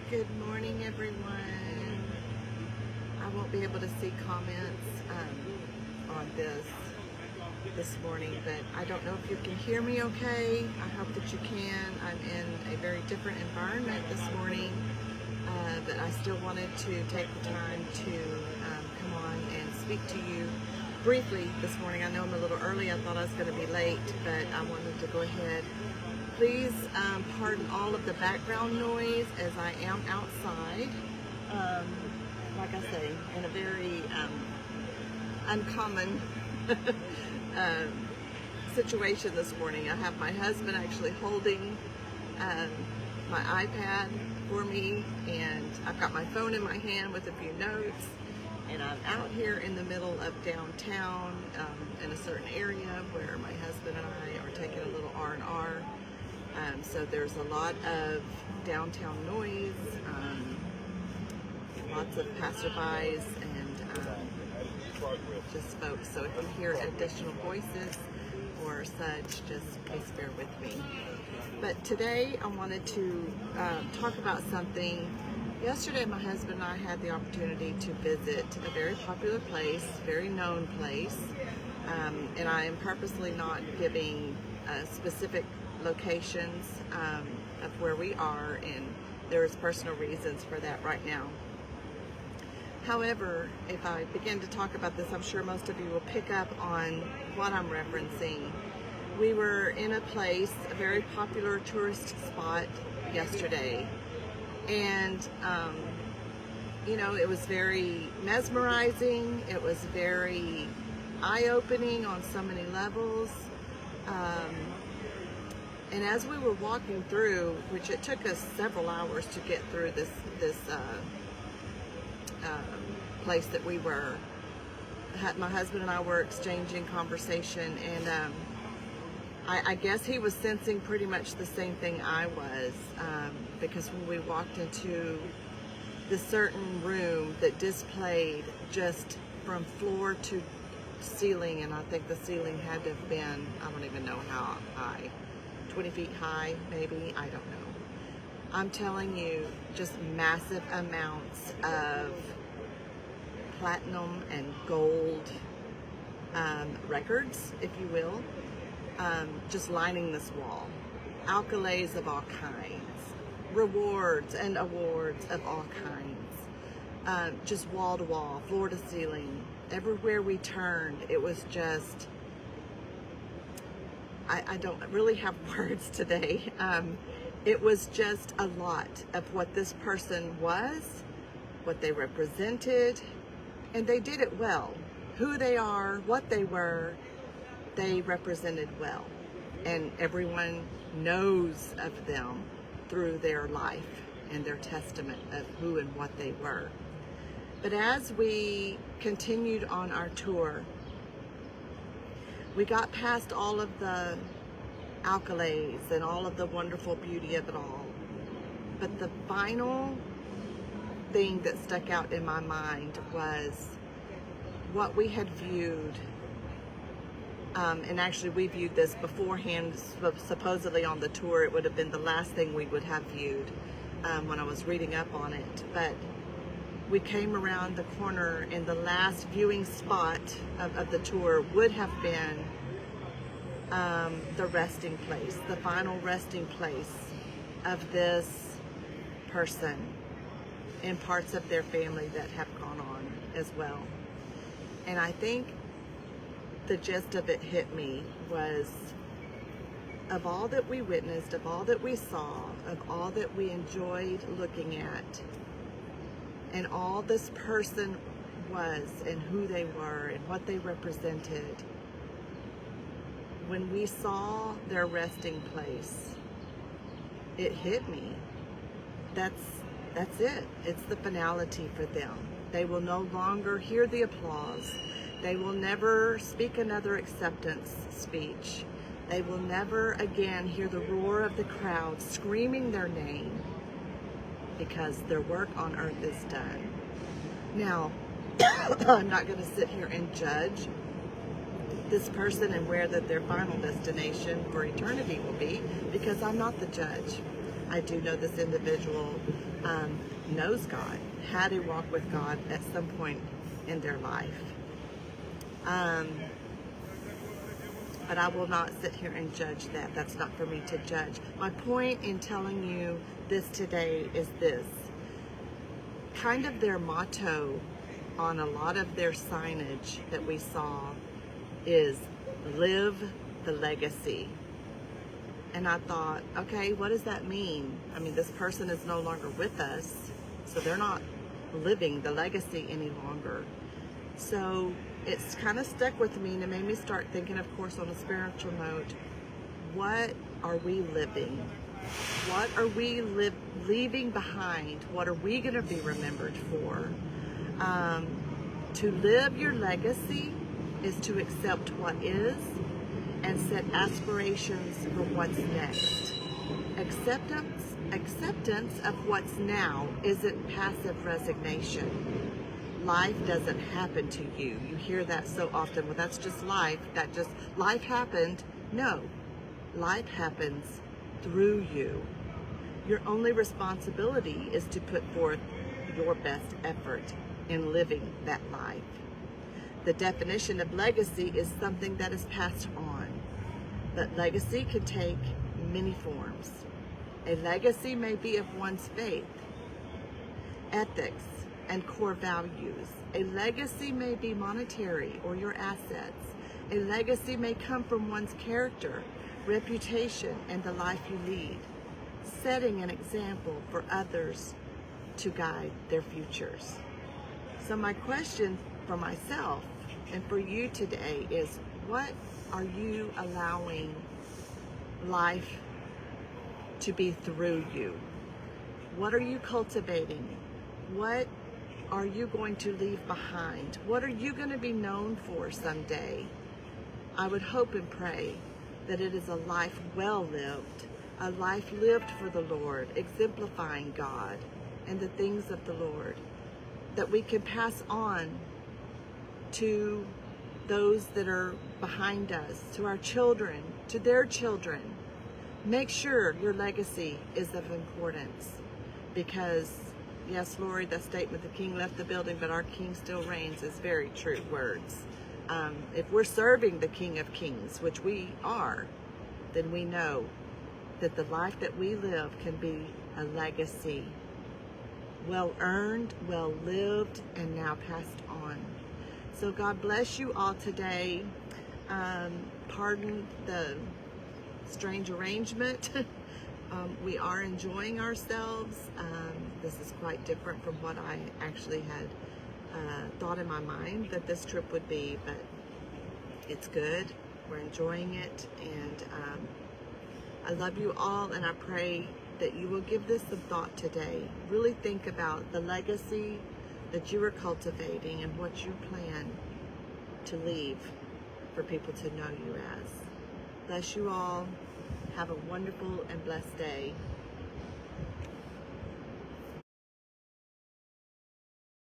Good morning, everyone. I won't be able to see comments on this morning, but I don't know if you can hear me okay. I hope that you can. I'm in a very different environment this morning, but I still wanted to take the time to come on and speak to you briefly this morning. I know I'm a little early. I thought I was going to be late, but I wanted to go ahead. Please pardon all of the background noise as I am outside, like I say, in a very uncommon situation this morning. I have my husband actually holding my iPad for me, and I've got my phone in my hand with a few notes, and I'm out here in the middle of downtown in a certain area where my husband and I are taking a little R&R. So there's a lot of downtown noise, lots of passerbys and just folks. So if you hear additional voices or such, just please bear with me. But today I wanted to talk about something. Yesterday my husband and I had the opportunity to visit a very popular place, very known place, and I am purposely not giving specific locations of where we are, and there's personal reasons for that right now. However, if I begin to talk about this, I'm sure most of you will pick up on what I'm referencing. We were in a place, a very popular tourist spot yesterday, and you know, it was very mesmerizing. It was very eye-opening on so many levels. And as we were walking through, which it took us several hours to get through this place that we were, my husband and I were exchanging conversation, and I guess he was sensing pretty much the same thing I was, because when we walked into this certain room that displayed just from floor to ceiling, and I think the ceiling had to have been, I don't even know how high, 20 feet high, maybe, I don't know. I'm telling you, just massive amounts of platinum and gold records, if you will, just lining this wall. Accolades of all kinds, rewards and awards of all kinds, just wall to wall, floor to ceiling. Everywhere we turned, it was just, I don't really have words today. It was just a lot of what this person was, what they represented, and they did it well. Who they are, what they were, they represented well. And everyone knows of them through their life and their testament of who and what they were. But as we continued on our tour, we got past all of the accolades and all of the wonderful beauty of it all. But the final thing that stuck out in my mind was what we had viewed. And actually we viewed this beforehand, supposedly on the tour. It would have been the last thing we would have viewed when I was reading up on it. But we came around the corner, and the last viewing spot of the tour would have been the resting place, the final resting place of this person and parts of their family that have gone on as well. And I think the gist of it hit me was, of all that we witnessed, of all that we saw, of all that we enjoyed looking at, and all this person was and who they were and what they represented, when we saw their resting place, it hit me. That's it. It's the finality for them. They will no longer hear the applause. They will never speak another acceptance speech. They will never again hear the roar of the crowd screaming their name, because their work on earth is done. Now, I'm not going to sit here and judge this person and where that their final destination for eternity will be, because I'm not the judge. I do know this individual knows God, had a walk with God at some point in their life. But I will not sit here and judge that. That's not for me to judge. My point in telling you this today is this. Kind of their motto on a lot of their signage that we saw is live the legacy. And I thought, okay, what does that mean? I mean, this person is no longer with us, so they're not living the legacy any longer. So it's kind of stuck with me, and it made me start thinking, of course, on a spiritual note, what are we living? What are we leaving behind? What are we going to be remembered for? To live your legacy is to accept what is and set aspirations for what's next. Acceptance of what's now isn't passive resignation. Life doesn't happen to you. You hear that so often. Well, that's just life. Life happened. No, life happens through you. Your only responsibility is to put forth your best effort in living that life. The definition of legacy is something that is passed on. But legacy can take many forms. A legacy may be of one's faith, ethics, and core values. A legacy may be monetary or your assets. A legacy may come from one's character, reputation, and the life you lead, setting an example for others to guide their futures. So my question for myself and for you today is, what are you allowing life to be through you? What are you cultivating? What are you going to leave behind? What are you going to be known for someday? I would hope and pray that it is a life well lived, a life lived for the Lord, exemplifying God and the things of the Lord, that we can pass on to those that are behind us, to our children, to their children. Make sure your legacy is of importance, because yes, Lori, that statement, the king left the building, but our king still reigns, is very true words. If we're serving the King of Kings, which we are, then we know that the life that we live can be a legacy, well earned, well lived, and now passed on. So God bless you all today. Pardon the strange arrangement. We are enjoying ourselves. This is quite different from what I actually had thought in my mind that this trip would be, but it's good. We're enjoying it, and I love you all, and I pray that you will give this some thought today. Really think about the legacy that you are cultivating and what you plan to leave for people to know you as. Bless you all. Have a wonderful and blessed day.